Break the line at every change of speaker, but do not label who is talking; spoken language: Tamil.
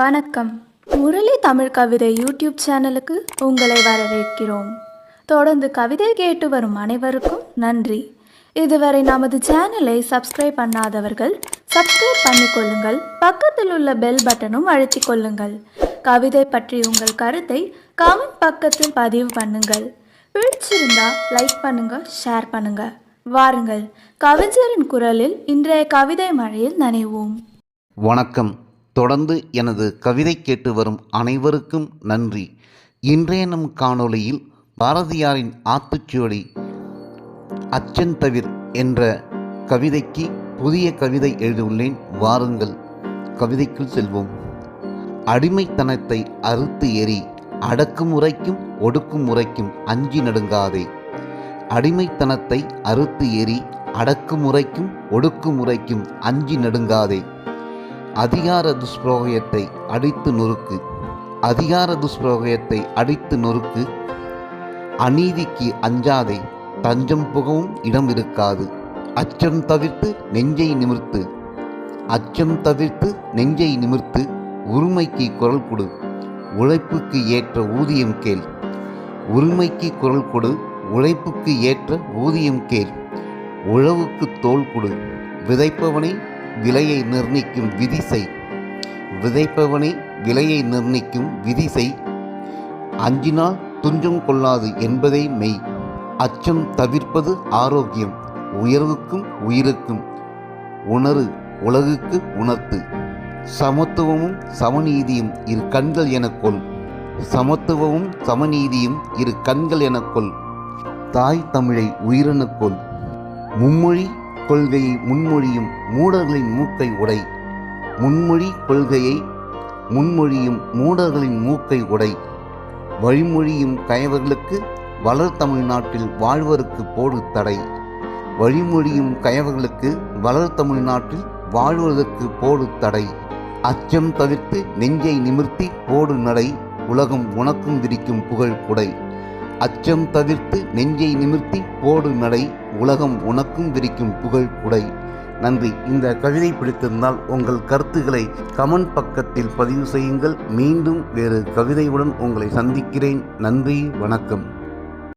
வணக்கம். முரளி தமிழ் கவிதை யூடியூப் சேனலுக்கு உங்களை வரவேற்கிறோம். தொடர்ந்து கவிதை கேட்டு வரும் அனைவருக்கும் நன்றி. இதுவரை நமது சேனலை சப்ஸ்கிரைப் பண்ணாதவர்கள் சப்ஸ்கிரைப் பண்ணிக்கொள்ளுங்கள். பக்கத்தில் உள்ள பெல் பட்டனும் அழுத்திக் கொள்ளுங்கள். கவிதை பற்றி உங்கள் கருத்தை கமெண்ட் பக்கத்தில் பதிவு பண்ணுங்கள். பிடிச்சிருந்தா லைக் பண்ணுங்க, ஷேர் பண்ணுங்க. வாருங்கள், கவிஞரின் குரலில் இன்றைய கவிதை மழையில் நனைவோம்.
வணக்கம். தொடர்ந்து எனது கவிதை கேட்டு வரும் அனைவருக்கும் நன்றி. இன்றைய நம் காணொளியில் பாரதியாரின் ஆத்துச்சுவடி அச்சம் தவிர் என்ற கவிதைக்கு புதிய கவிதை எழுதியுள்ளேன். வாருங்கள், கவிதைக்குள் செல்வோம். அடிமைத்தனத்தை அறுத்து எறி, அடக்குமுறைக்கும் ஒடுக்குமுறைக்கும் அஞ்சி நடுங்காதே. அடிமைத்தனத்தை அறுத்து எறி, அடக்குமுறைக்கும் ஒடுக்குமுறைக்கும் அஞ்சி நடுங்காதே. அதிகார துஷ்பிரயோகத்தை அடித்து நொறுக்கு. அதிகார துஷ்பிரயோகத்தை அடித்து நொறுக்கு. அநீதிக்கு அஞ்சாதே, தஞ்சம் புகவும் இடம் இருக்காது. அச்சம் தவிர்த்து நெஞ்சை நிமிர்த்து. அச்சம் தவிர்த்து நெஞ்சை நிமிர்த்து. உரிமைக்கு குரல் கொடு, உழைப்புக்கு ஏற்ற ஊதியம் கேள். உரிமைக்கு குரல் கொடு, உழைப்புக்கு ஏற்ற ஊதியம் கேள். உழவுக்கு தோள் கொடு, விதைப்பவனை விலையை நிர்ணயிக்கும் விதி செய். விதைப்பவனை விலையை நிர்ணயிக்கும் விதி செய். அஞ்சினால் துஞ்சம் கொள்ளாது என்பதை மெய். அச்சம் தவிர்ப்பது ஆரோக்கியம், உயர்வுக்கும் உயிருக்கும். உணரு, உலகுக்கு உணர்த்து. சமத்துவமும் சமநீதியும் இரு கண்கள் எனக்கொள். சமத்துவமும் சமநீதியும் இரு கண்கள் எனக்கொள். தாய் தமிழை உயிரெனக்கொள். மும்மொழி கொள்கையை முன்மொழியும் மூடர்களின் மூக்கை உடை. முன்மொழி கொள்கையை முன்மொழியும் மூடர்களின் மூக்கை உடை. வழிமொழியும் கயவர்களுக்கு வளர் தமிழ்நாட்டில் வாழ்வருக்கு போடு தடை. வழிமொழியும் கயவர்களுக்கு வளர் தமிழ்நாட்டில் வாழ்வதற்கு போடு தடை. அச்சம் தவிர்த்து நெஞ்சை நிமிர்த்தி போடு நடை. உலகம் உனக்கும் விரிக்கும் புகழ் குடை. அச்சம் தவிர்த்து நெஞ்சை நிமிர்த்தி போடு நடை. உலகம் உனக்கும் விரிக்கும் புகழ் குடை. நன்றி. இந்த கவிதை பிடித்திருந்தால் உங்கள் கருத்துக்களை கமெண்ட் பக்கத்தில் பதிவு செய்யுங்கள். மீண்டும் வேறு கவிதையுடன் உங்களை சந்திக்கிறேன். நன்றி, வணக்கம்.